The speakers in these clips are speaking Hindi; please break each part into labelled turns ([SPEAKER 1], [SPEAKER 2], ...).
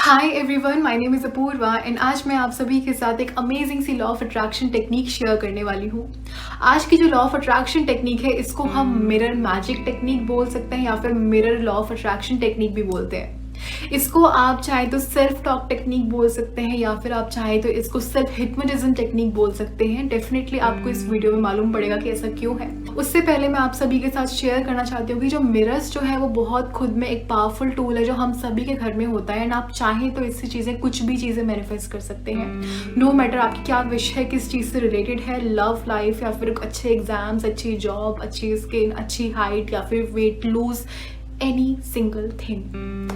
[SPEAKER 1] Hi everyone, my name is Apoorva and आज मैं आप सभी के साथ एक अमेजिंग सी law of attraction technique share करने वाली हूँ। आज की जो लॉ ऑफ अट्रैक्शन टेक्निक है, इसको हम मिरर मैजिक टेक्निक बोल सकते हैं या फिर mirror law of attraction technique भी बोलते हैं। इसको आप चाहे तो सेल्फ टॉक टेक्निक बोल सकते हैं या फिर आप चाहे तो इसको सेल्फ हिप्नोटिज्म टेक्निक बोल सकते हैं। डेफिनेटली आपको इस वीडियो में मालूम पड़ेगा कि ऐसा क्यों है। उससे पहले मैं आप सभी के साथ शेयर करना चाहती हूँ कि जो मिरर्स जो है वो बहुत खुद में एक पावरफुल टूल है जो हम सभी के घर में होता है एंड आप चाहें तो इससे चीज़ें कुछ भी चीज़ें मैनिफेस्ट कर सकते हैं। नो मैटर आपकी क्या विश है, किस चीज़ से रिलेटेड है, लव लाइफ या फिर अच्छे एग्जाम्स, अच्छी जॉब, अच्छी स्किन, अच्छी हाइट या फिर weight lose, any single thing.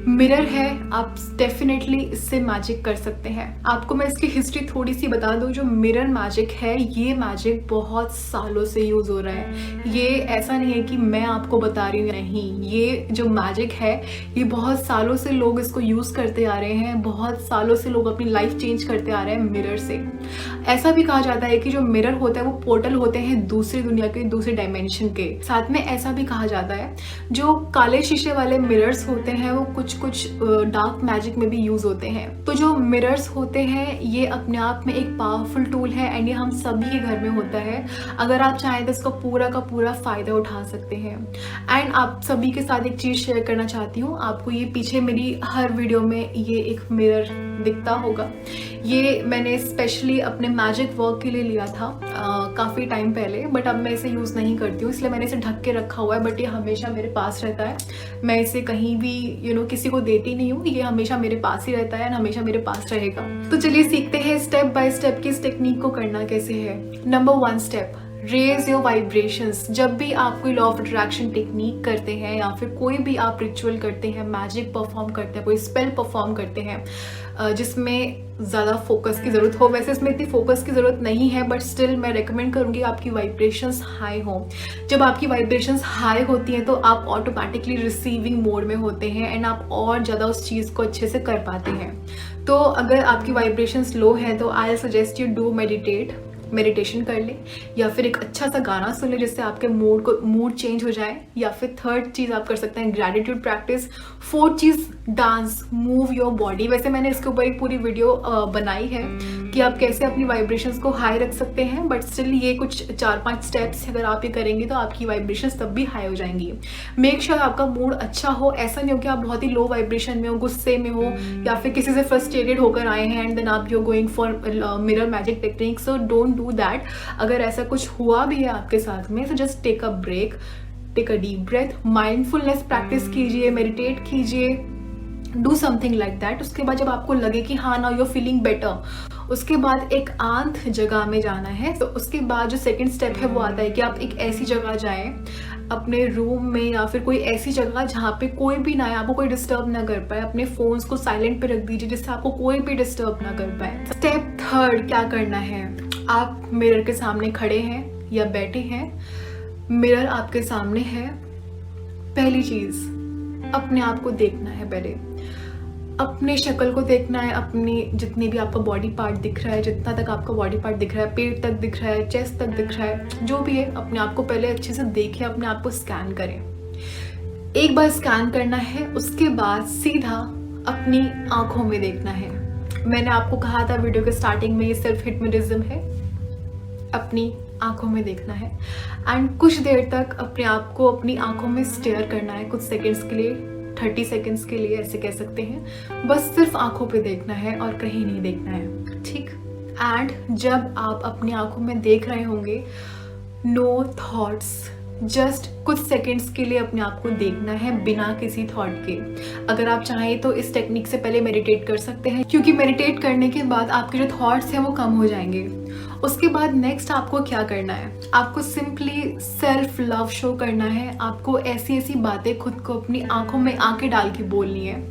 [SPEAKER 1] Mirror है, आप डेफिनेटली इससे मैजिक कर सकते हैं। आपको मैं इसकी हिस्ट्री थोड़ी सी बता दूं। जो मिरर मैजिक है, ये मैजिक बहुत सालों से यूज़ हो रहा है। ये ऐसा नहीं है कि मैं आपको बता रही हूँ, नहीं, ये जो मैजिक है ये बहुत सालों से लोग इसको यूज़ करते आ रहे हैं। बहुत सालों से लोग अपनी लाइफ चेंज करते आ रहे हैं मिरर से। ऐसा भी कहा जाता है कि जो मिरर होता है वो पोर्टल होते हैं दूसरी दुनिया के, दूसरे डायमेंशन के। साथ में ऐसा भी कहा जाता है जो काले शीशे वाले मिरर्स होते हैं वो कुछ डार्क मैजिक में भी यूज होते हैं। तो जो मिरर्स होते हैं ये अपने आप में एक पावरफुल टूल है एंड ये हम सभी के घर में होता है। अगर आप चाहें तो इसका पूरा का पूरा फायदा उठा सकते हैं। एंड आप सभी के साथ एक चीज शेयर करना चाहती हूँ। आपको ये पीछे मेरी हर वीडियो में ये एक मिरर दिखता होगा। ये मैंने स्पेशली अपने मैजिक वर्क के लिए लिया था काफ़ी टाइम पहले, बट अब मैं इसे यूज़ नहीं करती हूँ, इसलिए मैंने इसे ढक के रखा हुआ है। बट ये हमेशा मेरे पास रहता है। मैं इसे कहीं भी किसी को देती नहीं हूँ। ये हमेशा मेरे पास ही रहता है एंड हमेशा मेरे पास रहेगा। तो चलिए सीखते हैं स्टेप बाय स्टेप कि इस टेक्निक को करना कैसे है। Number 1 step, raise your vibrations. जब भी आप कोई लॉ ऑफ अट्रैक्शन टेक्निक करते हैं या फिर कोई भी आप रिचुअल करते हैं, मैजिक परफॉर्म करते हैं, कोई स्पेल परफॉर्म करते हैं जिसमें ज़्यादा फोकस की ज़रूरत हो, वैसे इसमें इतनी फोकस की ज़रूरत नहीं है, बट स्टिल मैं रेकमेंड करूँगी आपकी वाइब्रेशंस हाई हो। जब आपकी वाइब्रेशंस हाई होती हैं तो आप ऑटोमेटिकली रिसीविंग मोड में होते हैं एंड आप और ज़्यादा उस चीज़ को अच्छे से कर पाते हैं। तो अगर आपकी वाइब्रेशंस लो है तो I suggest you do meditation कर ले या फिर एक अच्छा सा गाना सुन ले जिससे आपके मूड चेंज हो जाए। या फिर थर्ड चीज़ आप कर सकते हैं gratitude practice. Fourth cheese dance, move your body. वैसे मैंने इसके ऊपर एक पूरी वीडियो बनाई है कि आप कैसे अपनी वाइब्रेशंस को हाई रख सकते हैं, बट स्टिल ये कुछ 4-5 स्टेप्स अगर आप ये करेंगे तो आपकी वाइब्रेशंस तब भी हाई हो जाएंगी। मेक श्योर आपका मूड अच्छा हो। ऐसा नहीं हो कि आप बहुत ही लो वाइब्रेशन में हो, गुस्से में हो या फिर किसी से फ्रस्ट्रेटेड होकर आए हैं एंड देन आप you going for mirror magic technique. So don't do that. अगर ऐसा कुछ हुआ भी है आपके साथ में, so just take a break, take a deep breath, mindfulness practice कीजिए, मेडिटेट कीजिए, डू समथिंग लाइक दैट। उसके बाद जब आपको लगे कि हाँ now you are feeling better, उसके बाद एक आंत जगह में जाना है। तो उसके बाद जो सेकंड स्टेप है वो आता है कि आप एक ऐसी जगह जाएं अपने रूम में या फिर कोई ऐसी जगह जहाँ पे कोई भी ना आए, आपको कोई डिस्टर्ब ना कर पाए। अपने फोन्स को साइलेंट पे रख दीजिए जिससे आपको कोई भी डिस्टर्ब ना कर पाए। स्टेप थर्ड क्या करना है, आप मिरर के सामने खड़े हैं या बैठे हैं, मिरर आपके सामने है। पहली चीज, अपने आप को देखना है। पहले अपने शक्ल को देखना है, अपनी जितनी भी आपका बॉडी पार्ट दिख रहा है, जितना तक आपका बॉडी पार्ट दिख रहा है, पेट तक दिख रहा है, चेस्ट तक दिख रहा है, जो भी है, अपने आप को पहले अच्छे से देखें, अपने आप को स्कैन करें। एक बार स्कैन करना है, उसके बाद सीधा अपनी आंखों में देखना है। मैंने आपको कहा था वीडियो के स्टार्टिंग में, ये सेल्फ हिप्नोटिज्म है। अपनी आंखों में देखना है एंड कुछ देर तक अपने आप को अपनी आंखों में स्टेयर करना है, कुछ सेकंड्स के लिए, 30 सेकंड्स के लिए ऐसे कह सकते हैं। बस सिर्फ आंखों पे देखना है और कहीं नहीं देखना है, ठीक। एंड जब आप अपनी आंखों में देख रहे होंगे, नो थॉट्स, जस्ट कुछ सेकंड्स के लिए अपने आप को देखना है बिना किसी थॉट के। अगर आप चाहें तो इस टेक्निक से पहले मेडिटेट कर सकते हैं, क्योंकि मेडिटेट करने के बाद आपके जो थॉट्स हैं वो कम हो जाएंगे। उसके बाद नेक्स्ट आपको क्या करना है, आपको सिंपली सेल्फ लव शो करना है। आपको ऐसी ऐसी बातें खुद को अपनी आंखों में आंखें डाल के बोलनी है,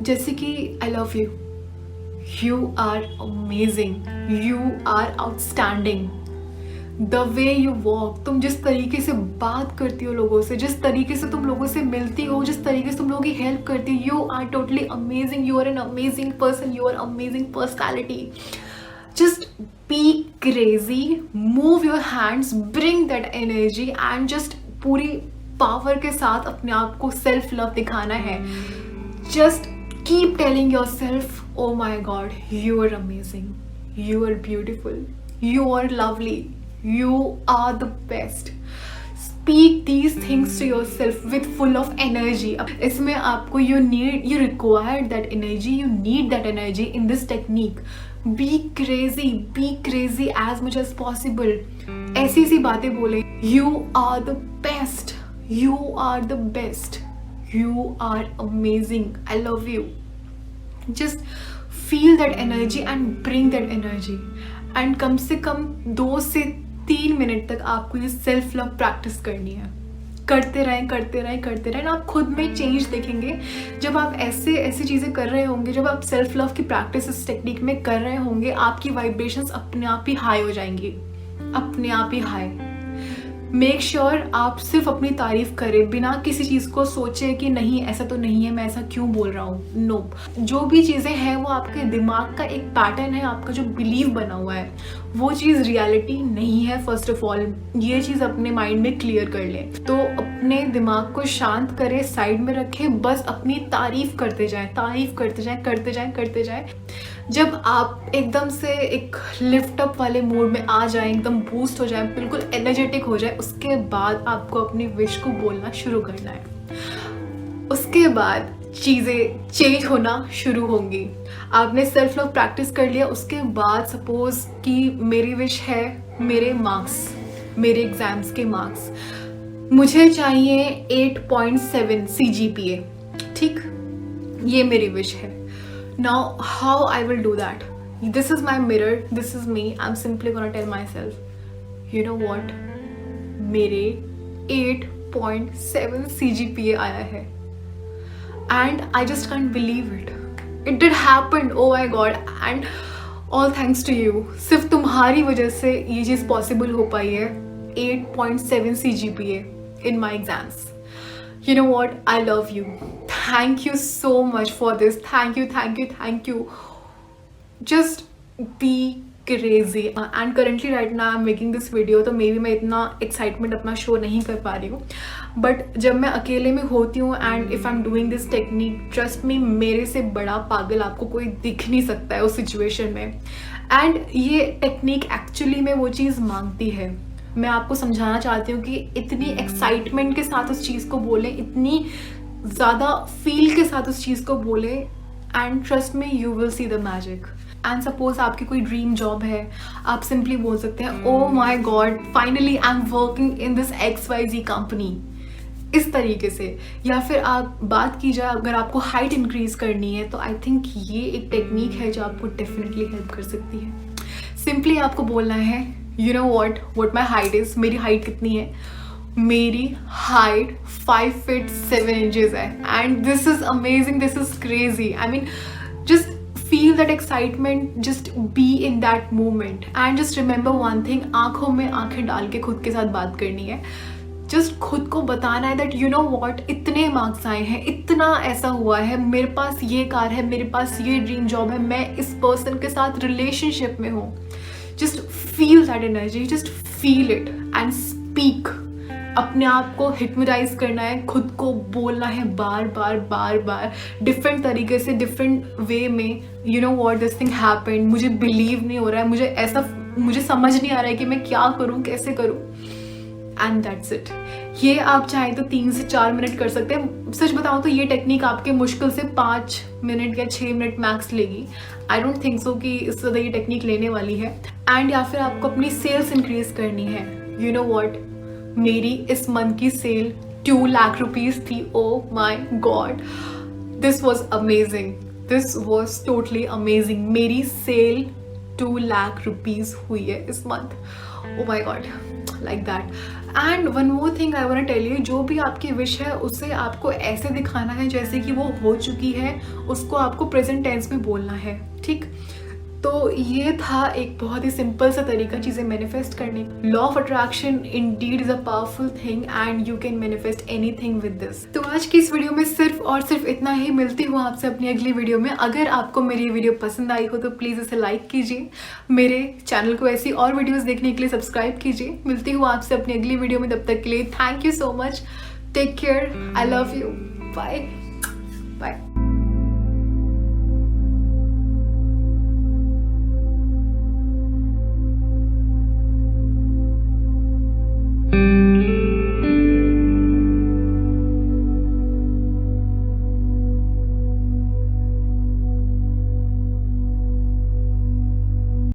[SPEAKER 1] जैसे कि I love you, you are amazing, you are outstanding, the way you walk, तुम जिस तरीके से बात करती हो लोगों से, जिस तरीके से तुम लोगों से मिलती हो, जिस तरीके से तुम लोगों की हेल्प करती हो, you are totally amazing, you are an amazing person, you are amazing personality. Just be crazy, move your hands, bring that energy and just पूरी पावर के साथ अपने आप को सेल्फ लव दिखाना है। Just keep telling yourself, oh my god, you are amazing, you are beautiful, you are lovely, you are the best. Speak these things to yourself with full of energy. इसमें आपको you require that energy, you need that energy in this technique. Be crazy as much as possible. ऐसी सी बातें बोले, you are the best, you are the best, you are amazing, I love you. Just feel that energy and bring that energy. And कम से कम 2 से 3 मिनट तक आपको ये सेल्फ लव प्रैक्टिस करनी है. करते रहें. आप खुद में चेंज देखेंगे जब आप ऐसी चीज़ें कर रहे होंगे. जब आप सेल्फ लव की प्रैक्टिस इस टेक्निक में कर रहे होंगे, आपकी वाइब्रेशंस अपने आप ही हाई हो जाएंगी, अपने आप ही हाई. मेक श्योर आप सिर्फ अपनी तारीफ करें बिना किसी चीज़ को सोचे कि नहीं ऐसा तो नहीं है, मैं ऐसा क्यों बोल रहा हूँ. नो, जो भी चीज़ें हैं वो आपके दिमाग का एक पैटर्न है, आपका जो बिलीव बना हुआ है, वो चीज़ रियलिटी नहीं है. फर्स्ट ऑफ ऑल ये चीज़ अपने माइंड में क्लियर कर लें. तो अपने दिमाग को शांत करें, साइड में रखें, बस अपनी तारीफ करते जाएं. जब आप एकदम से एक लिफ्ट अप वाले मोड में आ जाएं, एकदम बूस्ट हो जाएं, बिल्कुल एनर्जेटिक हो जाए, उसके बाद आपको अपनी विश को बोलना शुरू करना है. उसके बाद चीज़ें चेंज होना शुरू होंगी. आपने सेल्फ लव प्रैक्टिस कर लिया, उसके बाद सपोज कि मेरी विश है मेरे मार्क्स, मेरे एग्जाम्स के मार्क्स, मुझे चाहिए 8.7 CGPA. ठीक, ये मेरी विश है. Now how I will do that? This is my mirror, this is me. I'm simply gonna tell myself, you know what? मेरे 8.7 CGPA आया है. And I just can't believe it. It did happen. Oh my god. And all thanks to you. सिर्फ तुम्हारी वजह से ये चीज़ पॉसिबल हो पाई है. 8.7 CGPA in my exams. You know what? I love you. Thank you so much for this. Thank you. Just be crazy. And currently right now I'm making this video, तो maybe मैं इतना excitement अपना show नहीं कर पा रही हूँ. But जब मैं अकेले में होती हूँ and if I'm doing this technique, trust me, मेरे से बड़ा पागल आपको कोई दिख नहीं सकता है उस situation में. And ये technique actually में वो चीज़ मांगती है. मैं आपको समझाना चाहती हूँ कि इतनी एक्साइटमेंट के साथ उस चीज़ को बोलें, इतनी ज़्यादा फील के साथ उस चीज़ को बोलें, and trust me, you will see the magic. And suppose आपकी कोई ड्रीम जॉब है, आप सिंपली बोल सकते हैं, oh my god, finally I am working in this XYZ company, इस तरीके से. या फिर आप बात की जाए, अगर आपको हाइट इंक्रीज करनी है, तो आई थिंक ये एक टेक्निक है जो आपको डेफिनेटली हेल्प कर सकती है. सिंपली आपको बोलना है, you know what my height is. मेरी हाइट कितनी है? मेरी हाइट 5 feet 7 inches है. And this is amazing, this is crazy. I mean, just feel that excitement, just be in that moment, and just remember one thing, आंखों में आंखें डाल के खुद के साथ बात करनी है. जस्ट खुद को बताना है दैट यू नो वॉट, इतने मार्क्स आए हैं, इतना ऐसा हुआ है, मेरे पास ये कार है, मेरे पास ये ड्रीम जॉब है, मैं इस पर्सन के साथ रिलेशनशिप में हूँ. Just feel that energy, just feel it and speak. अपने आप को हिप्नोटाइज करना है, खुद को बोलना है बार, डिफरेंट तरीके से, डिफरेंट वे में. You know what, this thing happened, मुझे बिलीव नहीं हो रहा है, मुझे समझ नहीं आ रहा है कि मैं क्या करूँ, कैसे करूँ. And that's it. ये आप चाहें तो 3 से 4 मिनट कर सकते हैं. सच बताऊँ तो ये टेक्निक आपके मुश्किल से 5 मिनट या 6 मिनट मैक्स लेगी. आई डोंट थिंक सो कि इससे ज़्यादा ये टेक्निक लेने वाली है. एंड या फिर आपको अपनी सेल्स इंक्रीज करनी है. यू नो वॉट, मेरी इस मंथ की सेल 2 लाख रुपीज़ थी. Oh my god, this was amazing, this was totally amazing. मेरी सेल 2 लाख रुपीज़ हुई है इस month. Oh my god, like that. And one more thing I want to tell you, जो भी आपकी विश है उसे आपको ऐसे दिखाना है जैसे कि वो हो चुकी है, उसको आपको प्रेजेंट टेंस में बोलना है. ठीक, तो ये था एक बहुत ही सिंपल सा तरीका चीज़ें मैनिफेस्ट करने का. Law of attraction Indeed is a powerful thing and you can manifest anything with this. तो आज की इस वीडियो में सिर्फ और सिर्फ इतना ही. मिलती हूँ आपसे अपनी अगली वीडियो में. अगर आपको मेरी वीडियो पसंद आई हो तो प्लीज़ इसे लाइक कीजिए, मेरे चैनल को ऐसी और वीडियोज़ देखने के लिए सब्सक्राइब कीजिए. मिलती हूँ आपसे अपनी अगली वीडियो में. तब तक के लिए thank you so much. Take care. I love you. Bye bye.